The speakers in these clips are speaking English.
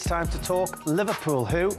It's time to talk Liverpool, who,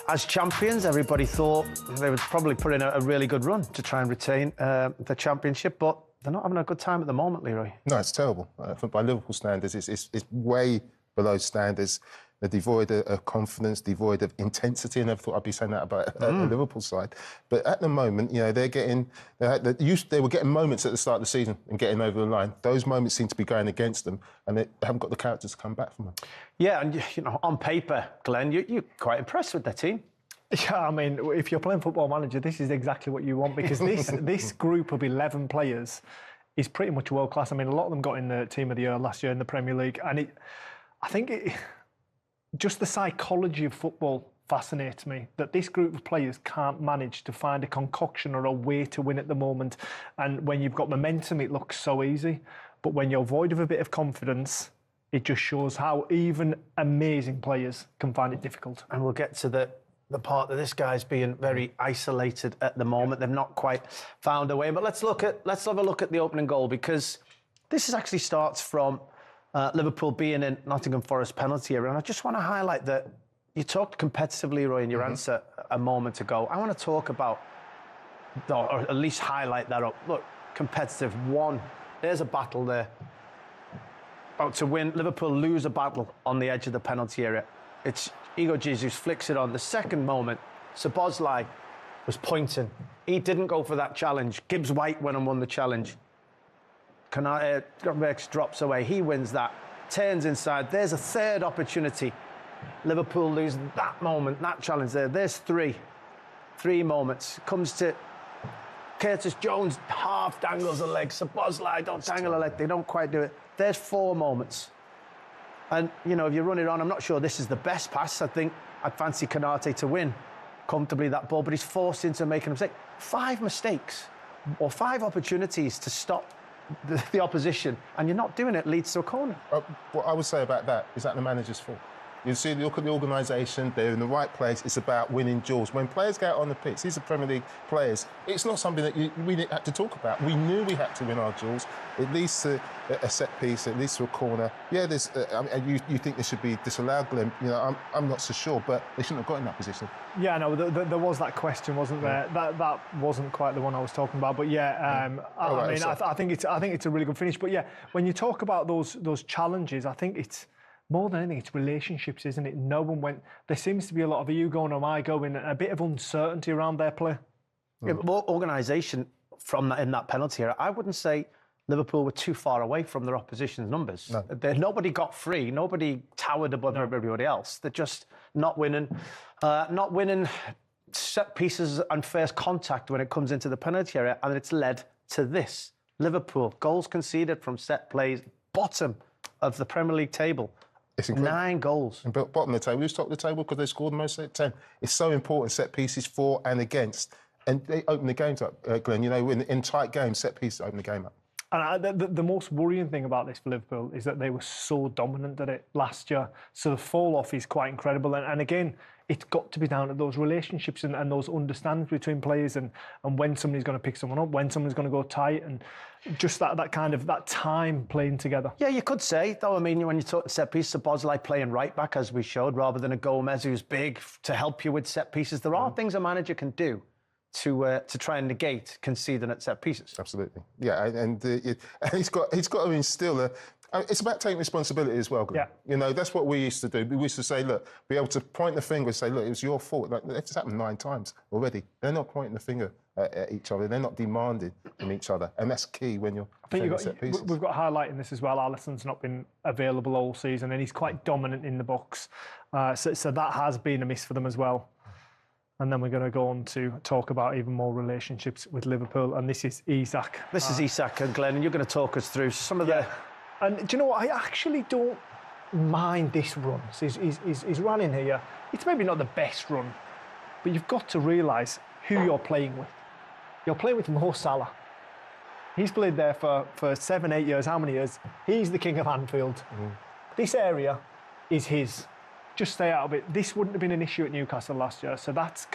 as champions, everybody thought they would probably put in a really good run to try and retain the championship, but they're not having a good time at the moment, Leroy. No, it's terrible. By Liverpool standards, it's way below standards. They're devoid of confidence, devoid of intensity. I never thought I'd be saying that about the Liverpool side. But at the moment, you know, they were getting moments at the start of the season and getting over the line. Those moments seem to be going against them, and they haven't got the characters to come back from them. Yeah, and you know, on paper, Glenn, you're quite impressed with their team. Yeah, I mean, if you're playing Football Manager, this is exactly what you want, because this group of 11 players is pretty much world class. I mean, a lot of them got in the Team of the Year last year in the Premier League, and just the psychology of football fascinates me, that this group of players can't manage to find a concoction or a way to win at the moment. And when you've got momentum, it looks so easy. But when you're void of a bit of confidence, it just shows how even amazing players can find it difficult. And we'll get to the part that this guy's being very isolated at the moment. They've not quite found a way. But let's have a look at the opening goal, because this actually starts from Liverpool being in Nottingham Forest penalty area. And I just want to highlight that you talked competitively, Roy, in your answer a moment ago. I want to talk about, or at least highlight that up. Look, competitive. One, there's a battle there. About to win. Liverpool lose a battle on the edge of the penalty area. It's Igor Jesus flicks it on. The second moment, Szoboszlai was pointing. He didn't go for that challenge. Gibbs White went and won the challenge. Gravenberch drops away. He wins that. Turns inside. There's a third opportunity. Liverpool lose that moment, that challenge there. There's three moments. Comes to Curtis Jones, half dangles a leg. Szoboszlai don't dangle a leg. They don't quite do it. There's 4 moments. And, you know, if you run it on, I'm not sure this is the best pass. I think I'd fancy Konate to win comfortably that ball, but he's forced into making a mistake. 5 mistakes or 5 opportunities to stop the opposition, and you're not doing it, leads to a corner. What I would say about that is that the manager's fault. You see, look at the organisation, they're in the right place. It's about winning duels. When players get out on the pitch, these are Premier League players, it's not something that we had to talk about. We knew we had to win our duels. It leads to a set piece, it leads to a corner. Yeah, there's, you think this should be disallowed, Glenn. You know, I'm not so sure, but they shouldn't have got in that position. Yeah, no, there was that question, wasn't there? That wasn't quite the one I was talking about, but yeah, I think it's a really good finish. But yeah, when you talk about those challenges, I think it's more than anything, it's relationships, isn't it? No one went. There seems to be a lot of you going, am I going, and a bit of uncertainty around their play. Yeah, but more organisation from that in that penalty area. I wouldn't say Liverpool were too far away from their opposition's numbers. No. Nobody got free. Nobody towered above everybody else. They're just not winning. Not winning set pieces and first contact when it comes into the penalty area, and it's led to this. Liverpool, goals conceded from set plays, bottom of the Premier League table. It's incredible. 9 goals. And bottom of the table. Who's top of the table? Because they scored most at 10. It's so important, set pieces for and against. And they open the games up, Glenn. You know, in tight games, set pieces open the game up. And the most worrying thing about this for Liverpool is that they were so dominant at it last year. So the fall-off is quite incredible. And again, it's got to be down to those relationships and those understandings between players and when somebody's going to pick someone up, when someone's going to go tight, and just that kind of that time playing together. Yeah, you could say, though, I mean, when you talk set piece, Szoboszlai playing right back, as we showed, rather than a Gomez who's big to help you with set pieces. There are things a manager can do to try and negate conceding at set pieces. Absolutely, yeah, and he's got to instill it's about taking responsibility as well, Glenn. Yeah. You know, that's what we used to do. We used to say, look, be able to point the finger and say, look, it was your fault. Like, that's happened 9 times already. They're not pointing the finger at each other. They're not demanding from each other, and that's key when you're. I think we've got highlighting this as well. Alisson's not been available all season, and he's quite dominant in the box. So that has been a miss for them as well. And then we're going to go on to talk about even more relationships with Liverpool. And this is Isak. This is Isak and Glenn, and you're going to talk us through some of the. And do you know what? I actually don't mind this run. So he's running here. It's maybe not the best run, but you've got to realise who you're playing with. You're playing with Mo Salah. He's played there for 7, 8 years. How many years? He's the king of Anfield. This area is his. Just stay out of it. This wouldn't have been an issue at Newcastle last year. So that's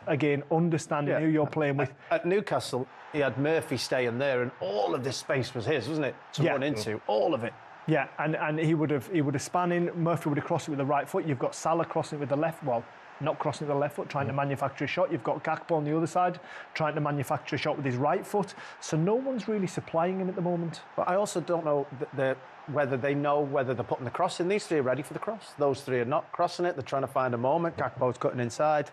again, understanding who you're playing with. At Newcastle, he had Murphy staying there, and all of this space was his, wasn't it? To run into, all of it. Yeah, and he would have spun in. Murphy would have crossed it with the right foot. You've got Salah crossing it with the left. Well, not crossing with the left foot, trying to manufacture a shot. You've got Gakpo on the other side, trying to manufacture a shot with his right foot. So no one's really supplying him at the moment. But I also don't know whether they know whether they're putting the cross in. These three are ready for the cross. Those three are not crossing it. They're trying to find a moment. Gakpo's cutting inside.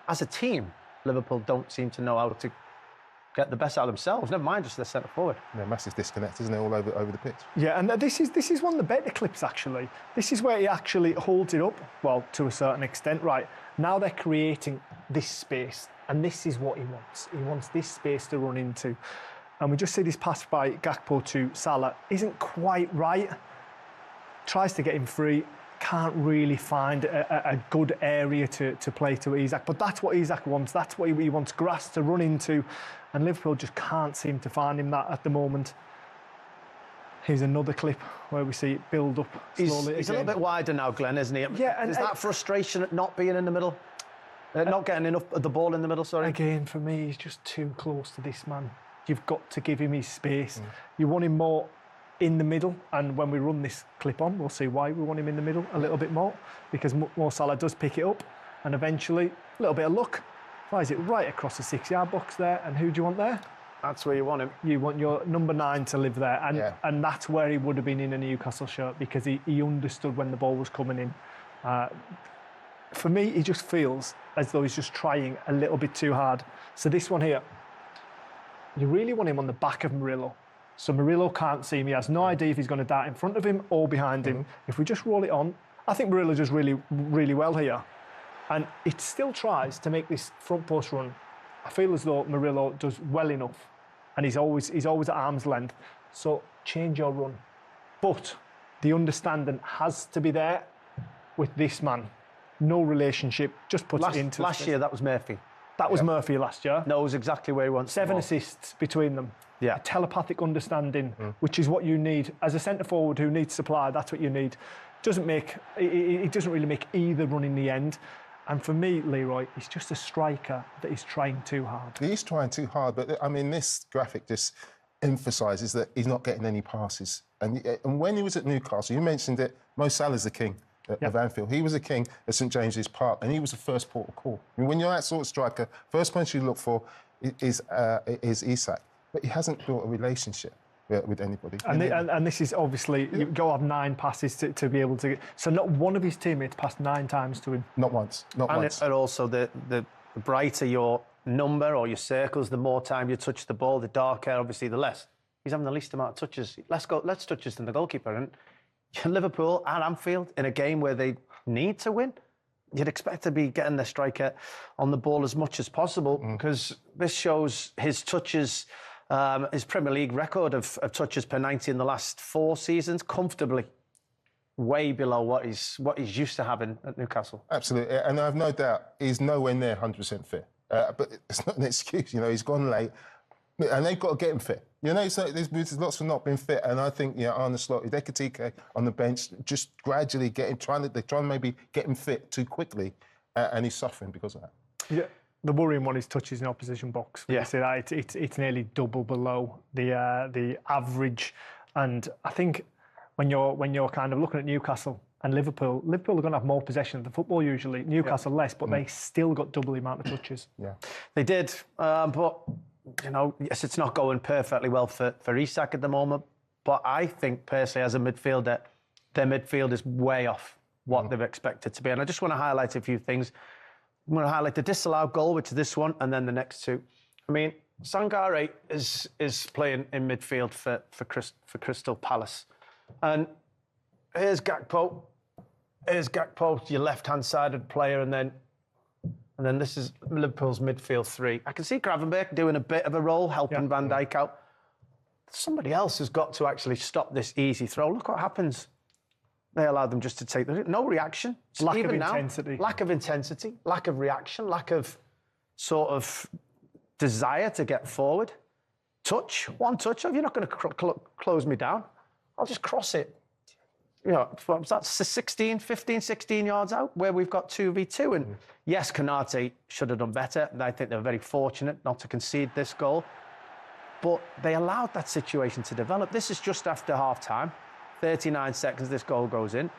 As a team, Liverpool don't seem to know how to get the best out of themselves. Never mind just their centre forward. Yeah, massive disconnect, isn't it, all over the pitch? Yeah, and this is one of the better clips, actually. This is where he actually holds it up, well, to a certain extent. Right, now they're creating this space, and this is what he wants. He wants this space to run into. And we just see this pass by Gakpo to Salah. Isn't quite right. Tries to get him free. Can't really find a good area to play to Isak. But that's what Isak wants. That's what he wants grass to run into. And Liverpool just can't seem to find him that at the moment. Here's another clip where we see it build up slowly. He's a little bit wider now, Glenn, isn't he? Yeah, and is that frustration at not being in the middle? Not getting enough of the ball in the middle, sorry? Again, for me, he's just too close to this man. You've got to give him his space. You want him more in the middle, and when we run this clip on, we'll see why we want him in the middle a little bit more, because Mo Salah does pick it up, and eventually, a little bit of luck, flies it right across the 6-yard box there, and who do you want there? That's where you want him. You want your number 9 to live there, and that's where he would have been in a Newcastle shirt, because he understood when the ball was coming in. For me, he just feels as though he's just trying a little bit too hard. So this one here, you really want him on the back of Murillo. So Murillo can't see him. He has no idea if he's going to dart in front of him or behind him. If we just roll it on, I think Murillo does really, really well here. And it still tries to make this front post run. I feel as though Murillo does well enough, and he's always at arm's length. So change your run. But the understanding has to be there with this man. No relationship, just puts it into last year, that was Murphy. That was Murphy last year. Knows exactly where he wants 7 assists between them. Yeah. A telepathic understanding, which is what you need. As a centre forward who needs supply, that's what you need. It doesn't really make either run in the end. And for me, Leroy, he's just a striker that is trying too hard. He's trying too hard, but I mean, this graphic just emphasises that he's not getting any passes. And when he was at Newcastle, you mentioned it, Mo Salah's the king of Anfield. He was a king at St James's Park, and he was the first port of call. I mean, when you're that sort of striker, first person you look for is Isak. But he hasn't built a relationship with anybody. And this is obviously, you've got to have 9 passes to be able to get. So not one of his teammates passed 9 times to him. Not once. Not once. And also, the brighter your number or your circles, the more time you touch the ball, the darker, obviously, the less. He's having the least amount of touches. Less touches than the goalkeeper. And Liverpool at Anfield, in a game where they need to win, you'd expect to be getting the striker on the ball as much as possible, because this shows his touches. His Premier League record of touches per 90 in the last 4 seasons, comfortably way below what he's used to having at Newcastle. Absolutely, and I have no doubt he's nowhere near 100% fit. But it's not an excuse, he's gone late, and they've got to get him fit. So there's lots of not being fit, and I think Arne Slot, Ekitike on the bench, just gradually trying to maybe get him fit too quickly, and he's suffering because of that. Yeah. The worrying one is touches in opposition box. Yeah. You see that it's nearly double below the average, and I think when you're kind of looking at Newcastle and Liverpool are going to have more possession of the football usually. Newcastle less, but they still got double the amount of touches. Yeah, they did, but yes, it's not going perfectly well for Isak at the moment. But I think personally, as a midfielder, their midfield is way off what they've expected to be, and I just want to highlight a few things. I'm going to highlight the disallowed goal, which is this one, and then the next 2. I mean, Sangare is playing in midfield for Crystal Palace. And here's Gakpo. Your left-hand-sided player, and then this is Liverpool's midfield 3. I can see Gravenberch doing a bit of a role, helping Van Dijk out. Somebody else has got to actually stop this easy throw. Look what happens. They allowed them just to take no reaction. Lack of intensity, lack of reaction, lack of sort of desire to get forward. One touch. If you're not going to close me down, I'll just cross it. That's 15, 16 yards out where we've got 2v2. And yes, Konate should have done better. And I think they're very fortunate not to concede this goal. But they allowed that situation to develop. This is just after half-time. 39 seconds, this goal goes in.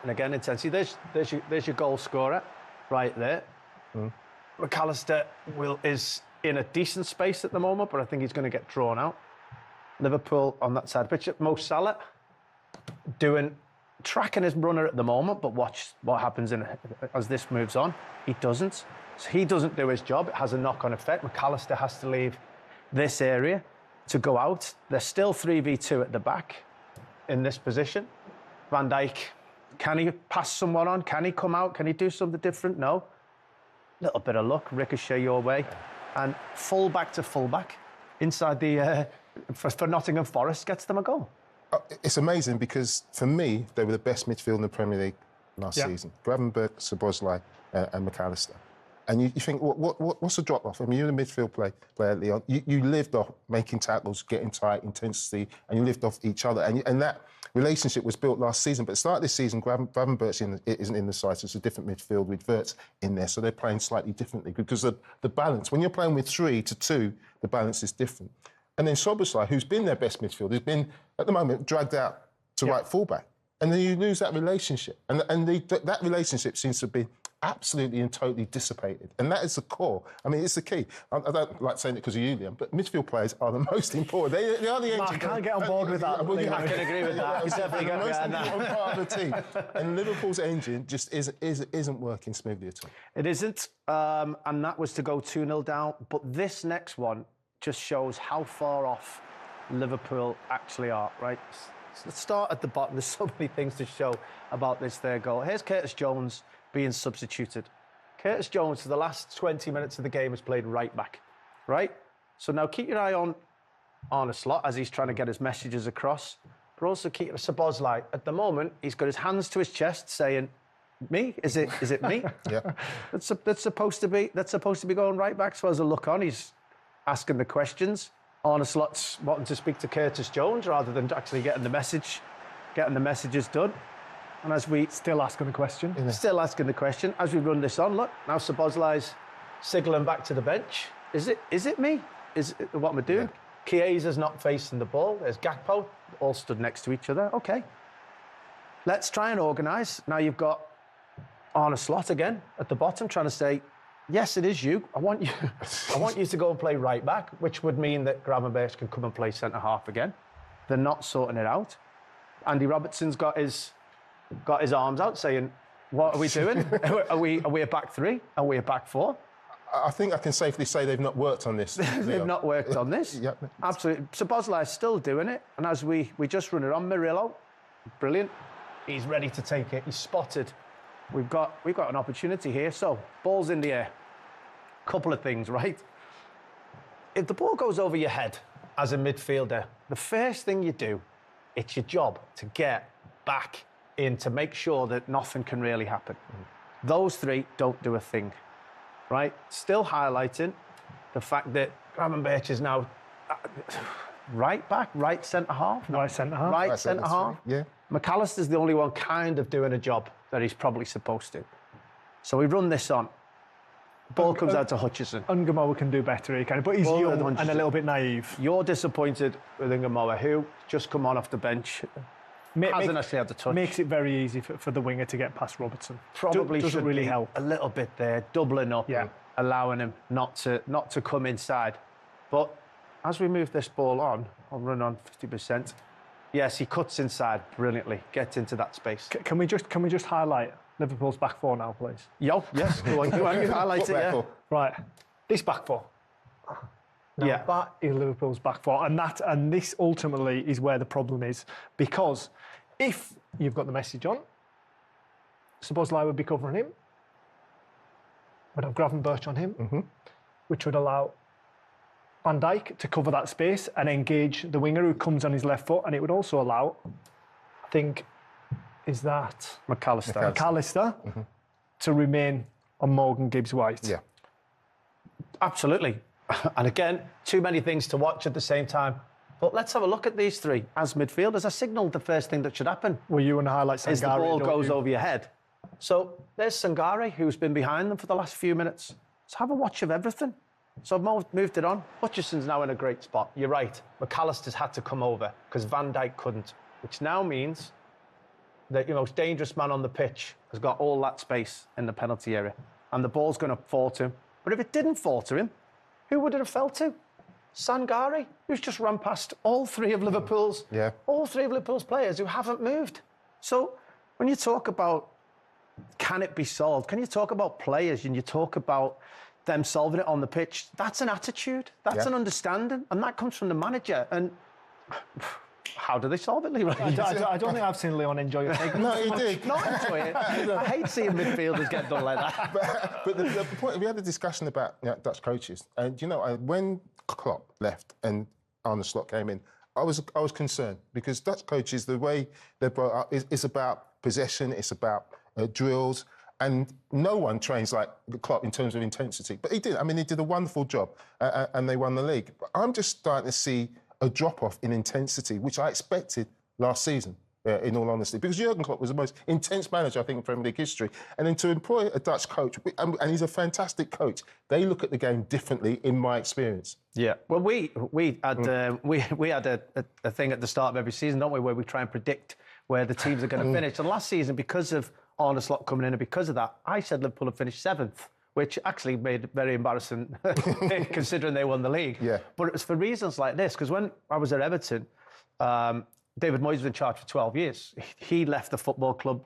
And again, intensity. There's your goal scorer right there. McAllister is in a decent space at the moment, but I think he's going to get drawn out. Liverpool on that side of the pitch. Mo Salah tracking his runner at the moment, but watch what happens as this moves on. He doesn't. So he doesn't do his job. It has a knock-on effect. McAllister has to leave this area to go out. There's still 3v2 at the back in this position. Van Dijk, can he pass someone on? Can he come out? Can he do something different? No. Little bit of luck, ricochet your way. And full-back to full-back inside the... for Nottingham Forest gets them a goal. It's amazing because, for me, they were the best midfield in the Premier League last season. Gravenberch, Szoboszlai and McAllister. And you think, what's the drop-off? I mean, you're a midfield player, Leon. You lived off making tackles, getting tight, intensity, and you lived off each other. And that relationship was built last season. But at the start of this season, Gravenberch isn't in the side, so it's a different midfield with Wirtz in there. So they're playing slightly differently because of the balance. When you're playing with 3 to 2, the balance is different. And then Szoboszlai, who's been their best midfielder, who's been, at the moment, dragged out to right full-back. And then you lose that relationship. And that relationship seems to be absolutely and totally dissipated. And that is the core. I mean, it's the key. I don't like saying it because of you, Liam, but midfield players are the most important. They are the engine. I can't get on board with that. I can agree with that. He's definitely the most important part of the team. And Liverpool's engine just isn't working smoothly at all. It isn't. And that was to go 2-0 down. But this next one just shows how far off Liverpool actually are, right? Let's start at the bottom. There's so many things to show about this third goal. Here's Curtis Jones being substituted. Curtis Jones, for the last 20 minutes of the game, has played right back, right? So now keep your eye on a slot as he's trying to get his messages across, but also keep Szoboszlai. At the moment, he's got his hands to his chest saying, me? Is it me? Yeah. That's supposed to be going right back. So as I look on, he's asking the questions. Arne Slot's wanting to speak to Curtis Jones rather than actually getting the messages done. And as we... Still asking the question. Still asking the question. As we run this on, look, now Szoboszlai's signalling back to the bench. Is it me? What am I doing? Yeah. Chiesa's not facing the ball. There's Gakpo, all stood next to each other. OK. Let's try and organise. Now you've got Arne Slot again at the bottom trying to say, yes, it is you. I want you to go and play right back, which would mean that Gravenberch can come and play centre-half again. They're not sorting it out. Andy Robertson's got his arms out saying, what are we doing? Are we a back 3? Are we a back 4? I think I can safely say they've not worked on this. They've not worked on this. Yep. Absolutely. Szoboszlai's still doing it. And as we just run it on, Murillo, brilliant. He's ready to take it. He's spotted. We've got an opportunity here. So, ball's in the air. Couple of things, right? If the ball goes over your head as a midfielder, the first thing you do, it's your job to get back in to make sure that nothing can really happen. Those 3 don't do a thing, right? Still highlighting the fact that Gravenberch is now right back, right centre-half. Right centre-half. Right centre-half. Yeah. McAllister's the only one kind of doing a job that he's probably supposed to. So we run this on. Ball comes out to Hutchison. Ungamoa can do better, but he's young and a little bit naive. You're disappointed with Ungamoa, who just come on off the bench. Hasn't actually had the touch. Makes it very easy for the winger to get past Robertson. Probably doesn't should really be help. A little bit there, doubling up, allowing him not to come inside. But as we move this ball on, I'll run on 50%. Yes, he cuts inside brilliantly, gets into that space. Can we just highlight Liverpool's back 4 now, please? Yes, go on, you highlight it, yeah. Right, this back 4. Now, that is Liverpool's back 4, and this ultimately is where the problem is, because if you've got the message on, Szoboszlai would be covering him, would have Gravenberch on him, which would allow Van Dijk to cover that space and engage the winger who comes on his left foot, and it would also allow, I think, is that McAllister to remain on Morgan Gibbs-White. Yeah. Absolutely. And again, too many things to watch at the same time. But let's have a look at these 3 as midfielders. I signalled the first thing that should happen. Well, you want to highlight Sangare. Is the ball goes over your head. So there's Sangare, who's been behind them for the last few minutes. Let's have a watch of everything. So I've moved it on. Hutchison's now in a great spot. You're right. McAllister's had to come over because Van Dijk couldn't. which now means that your most dangerous man on the pitch has got all that space in the penalty area, and the ball's going to fall to him. But if it didn't fall to him, who would it have fell to? Sangare, who's just run past all three of Liverpool's players who haven't moved. So when you talk about can it be solved, can you talk about players and you talk about them solving it on the pitch, that's an attitude, that's an understanding, and that comes from the manager. And how do they solve it, Leroy? I don't think I've seen Leon enjoy it. No, he did. Not enjoy it. I hate seeing midfielders get done like that. But the point, we had a discussion about Dutch coaches, and when Klopp left and Arne Slot came in, I was concerned because Dutch coaches, the way they're brought up is about possession, it's about drills, and no one trains like Klopp in terms of intensity. But he did. I mean, he did a wonderful job, and they won the league. But I'm just starting to see a drop-off in intensity, which I expected last season, in all honesty, because Jurgen Klopp was the most intense manager, I think, in Premier League history. And then to employ a Dutch coach, and he's a fantastic coach, they look at the game differently, in my experience. Yeah, well, we had a thing at the start of every season, don't we, where we try and predict where the teams are going to finish. And last season, because of Arne Slot coming in and because of that, I said Liverpool had finished 7th, which actually made it very embarrassing considering they won the league. Yeah. But it was for reasons like this, because when I was at Everton, David Moyes was in charge for 12 years. He left the football club.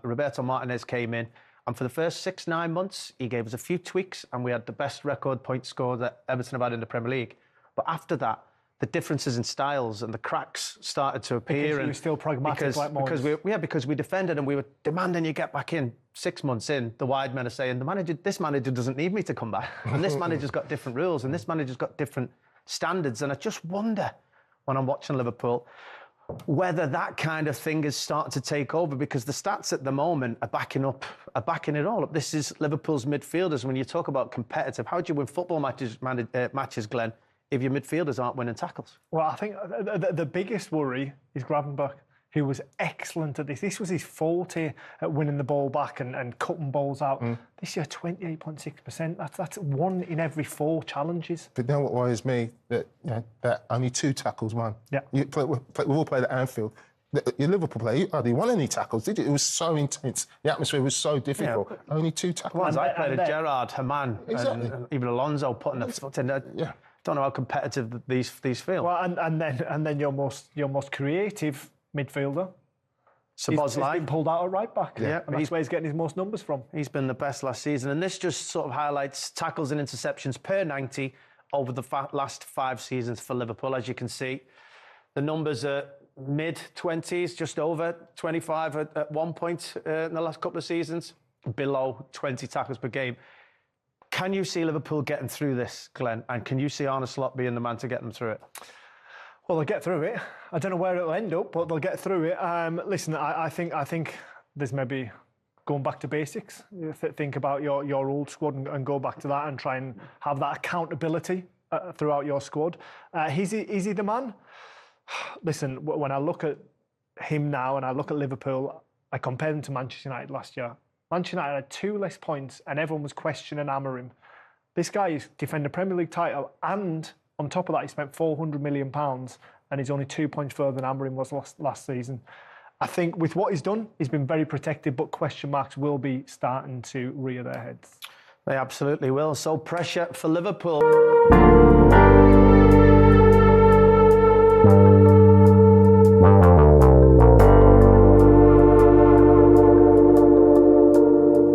Roberto Martinez came in. And for the first 6-9 months, he gave us a few tweaks and we had the best record point score that Everton have had in the Premier League. But after that, the differences in styles and the cracks started to appear. Because you were still pragmatic like Moyes. Because we defended and we were demanding you get back in. 6 months in, the wide men are saying, this manager doesn't need me to come back. And this manager's got different rules and this manager's got different standards. And I just wonder, when I'm watching Liverpool, whether that kind of thing is starting to take over, because the stats at the moment are backing it all up. This is Liverpool's midfielders. When you talk about competitive, how do you win football matches, Glenn, if your midfielders aren't winning tackles? Well, I think the biggest worry is Gravenberch, who was excellent at this. This was his forte at winning the ball back and cutting balls out. This year, 28.6%. That's 1 in every 4 challenges. But now what worries me, that only 2 tackles won. Yeah. We all played at Anfield. Your Liverpool player, you hardly won any tackles, did you? It was so intense. The atmosphere was so difficult. Yeah. Only 2 tackles. I played at Gerrard, Haman, exactly. and even Alonso putting the foot in. Don't know how competitive these feel. Well, and then your most creative midfielder, he's been pulled out at right back. Yeah, and that's where he's getting his most numbers from. He's been the best last season, and this just sort of highlights tackles and interceptions per 90 over the last 5 seasons for Liverpool. As you can see, the numbers are mid-20s, just over 25 at one point in the last couple of seasons, below 20 tackles per game. Can you see Liverpool getting through this, Glenn? And can you see Arne Slot being the man to get them through it? Well, they'll get through it. I don't know where it'll end up, but they'll get through it. Listen, I think there's maybe going back to basics. Think about your old squad and go back to that and try and have that accountability throughout your squad. Is he the man? Listen, when I look at him now and I look at Liverpool, I compare them to Manchester United last year. Manchester United had 2 less points and everyone was questioning Amorim. This guy is defending a Premier League title, and on top of that, he spent £400 million and he's only 2 points further than Amorim was last season. I think with what he's done, he's been very protected, but question marks will be starting to rear their heads. They absolutely will. So pressure for Liverpool.